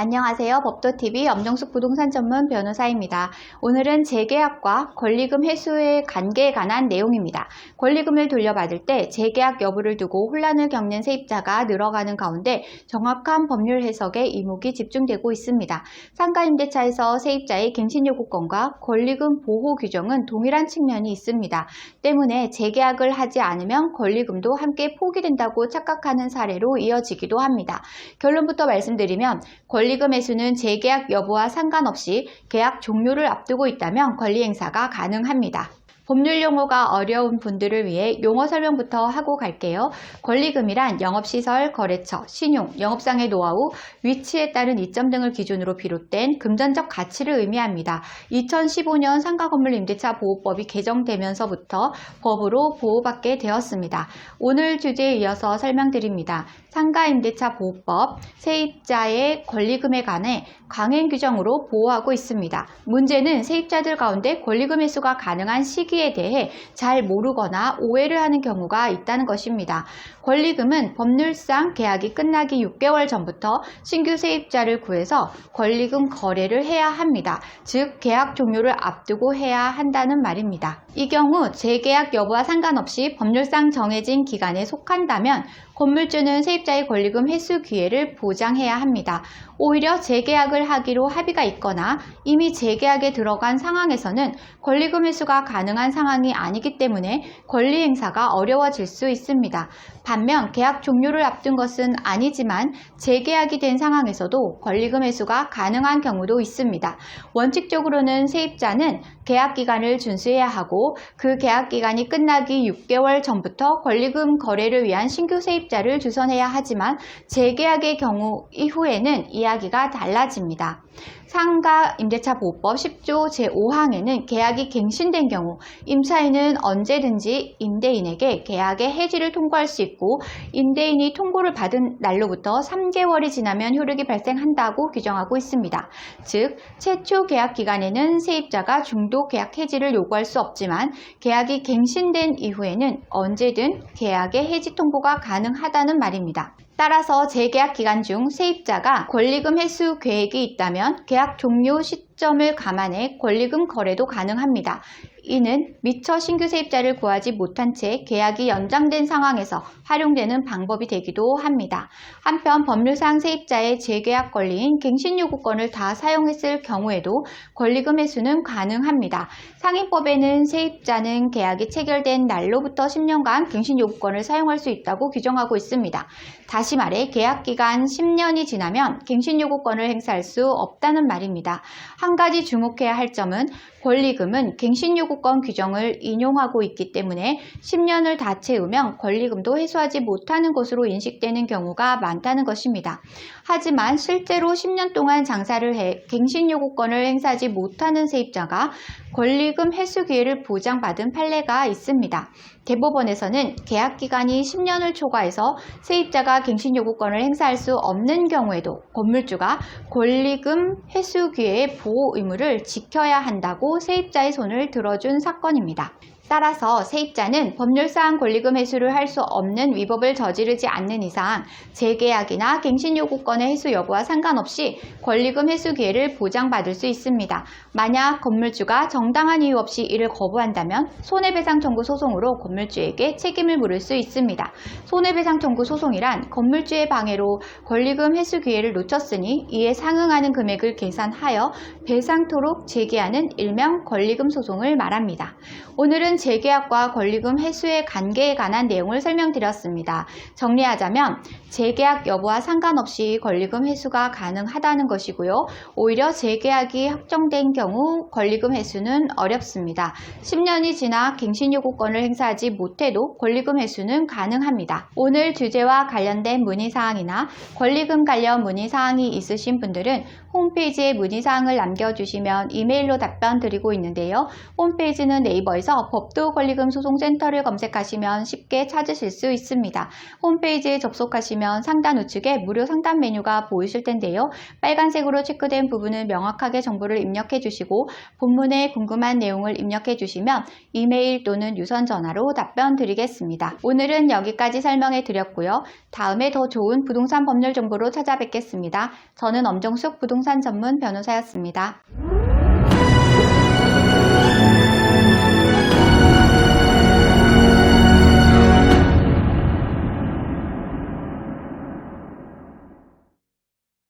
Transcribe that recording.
안녕하세요. 법도TV 엄정숙 부동산 전문 변호사입니다. 오늘은 재계약과 권리금 회수의 관계에 관한 내용입니다. 권리금을 돌려받을 때 재계약 여부를 두고 혼란을 겪는 세입자가 늘어가는 가운데 정확한 법률 해석에 이목이 집중되고 있습니다. 상가임대차에서 세입자의 갱신요구권과 권리금 보호 규정은 동일한 측면이 있습니다. 때문에 재계약을 하지 않으면 권리금도 함께 포기된다고 착각하는 사례로 이어지기도 합니다. 결론부터 말씀드리면 권리금 회수는 재계약 여부와 상관없이 계약 종료를 앞두고 있다면 권리행사가 가능합니다. 법률 용어가 어려운 분들을 위해 용어 설명부터 하고 갈게요. 권리금이란 영업시설, 거래처, 신용, 영업상의 노하우, 위치에 따른 이점 등을 기준으로 비롯된 금전적 가치를 의미합니다. 2015년 상가건물임대차보호법이 개정되면서부터 법으로 보호받게 되었습니다. 오늘 주제에 이어서 설명드립니다. 상가임대차보호법, 세입자의 권리금에 관해 강행 규정으로 보호하고 있습니다. 문제는 세입자들 가운데 권리금 회수가 가능한 시기에 대해 잘 모르거나 오해를 하는 경우가 있다는 것입니다. 권리금은 법률상 계약이 끝나기 6개월 전부터 신규 세입자를 구해서 권리금 거래를 해야 합니다. 즉 계약 종료를 앞두고 해야 한다는 말입니다. 이 경우 재계약 여부와 상관없이 법률상 정해진 기간에 속한다면 건물주는 세입자의 권리금 회수 기회를 보장해야 합니다. 오히려 재계약을 하기로 합의가 있거나 이미 재계약에 들어간 상황에서는 권리금 회수가 가능한 상황이 아니기 때문에 권리 행사가 어려워질 수 있습니다. 반면 계약 종료를 앞둔 것은 아니지만 재계약이 된 상황에서도 권리금 회수가 가능한 경우도 있습니다. 원칙적으로는 세입자는 계약 기간을 준수해야 하고 그 계약 기간이 끝나기 6개월 전부터 권리금 거래를 위한 신규 세입자를 주선해야 하지만 재계약의 경우 이후에는 이야기가 달라집니다. 상가임대차보호법 10조 제5항에는 계약이 갱신된 경우 임차인은 언제든지 임대인에게 계약의 해지를 통보할 수 있고 임대인이 통보를 받은 날로부터 3개월이 지나면 효력이 발생한다고 규정하고 있습니다. 즉 최초 계약 기간에는 세입자가 중도 계약 해지를 요구할 수 없지만 계약이 갱신된 이후에는 언제든 계약의 해지 통보가 가능하다는 말입니다. 따라서 재계약 기간 중 세입자가 권리금 회수 계획이 있다면 계약 종료 시점을 감안해 권리금 거래도 가능합니다. 이는 미처 신규 세입자를 구하지 못한 채 계약이 연장된 상황에서 활용되는 방법이 되기도 합니다. 한편 법률상 세입자의 재계약 권리인 갱신요구권을 다 사용했을 경우에도 권리금 회수는 가능합니다. 상인법에는 세입자는 계약이 체결된 날로부터 10년간 갱신요구권을 사용할 수 있다고 규정하고 있습니다. 다시 말해 계약기간 10년이 지나면 갱신요구권을 행사할 수 없다는 말입니다. 한 가지 주목해야 할 점은 권리금은 갱신요구권 규정을 인용하고 있기 때문에 10년을 다 채우면 권리금도 회수하지 못하는 것으로 인식되는 경우가 많다는 것입니다. 하지만 실제로 10년 동안 장사를 해 갱신요구권을 행사하지 못하는 세입자가 권리금 회수 기회를 보장받은 판례가 있습니다. 대법원에서는 계약기간이 10년을 초과해서 세입자가 갱신요구권을 행사할 수 없는 경우에도 건물주가 권리금 회수 기회의 보호 의무를 지켜야 한다고 세입자의 손을 들어준 사건입니다. 따라서 세입자는 법률상 권리금 회수를 할 수 없는 위법을 저지르지 않는 이상 재계약이나 갱신요구권의 회수 여부와 상관없이 권리금 회수 기회를 보장받을 수 있습니다. 만약 건물주가 정당한 이유 없이 이를 거부한다면 손해배상 청구 소송으로 건물주에게 책임을 물을 수 있습니다. 손해배상 청구 소송이란 건물주의 방해로 권리금 회수 기회를 놓쳤으니 이에 상응하는 금액을 계산하여 배상토록 제기하는 일명 권리금 소송을 말합니다. 오늘은 재계약과 권리금 회수의 관계에 관한 내용을 설명드렸습니다. 정리하자면 재계약 여부와 상관없이 권리금 회수가 가능하다는 것이고요. 오히려 재계약이 확정된 경우 권리금 회수는 어렵습니다. 10년이 지나 갱신요구권을 행사하지 못해도 권리금 회수는 가능합니다. 오늘 주제와 관련된 문의사항이나 권리금 관련 문의사항이 있으신 분들은 홈페이지에 문의사항을 남겨주시면 이메일로 답변 드리고 있는데요. 홈페이지는 네이버에서 법도 권리금 소송센터를 검색하시면 쉽게 찾으실 수 있습니다. 홈페이지에 접속하시면 상단 우측에 무료 상담 메뉴가 보이실 텐데요. 빨간색으로 체크된 부분은 명확하게 정보를 입력해 주시고 본문에 궁금한 내용을 입력해 주시면 이메일 또는 유선 전화로 답변 드리겠습니다. 오늘은 여기까지 설명해 드렸고요. 다음에 더 좋은 부동산 법률 정보로 찾아뵙겠습니다. 저는 엄정숙 부동산 전문 변호사였습니다.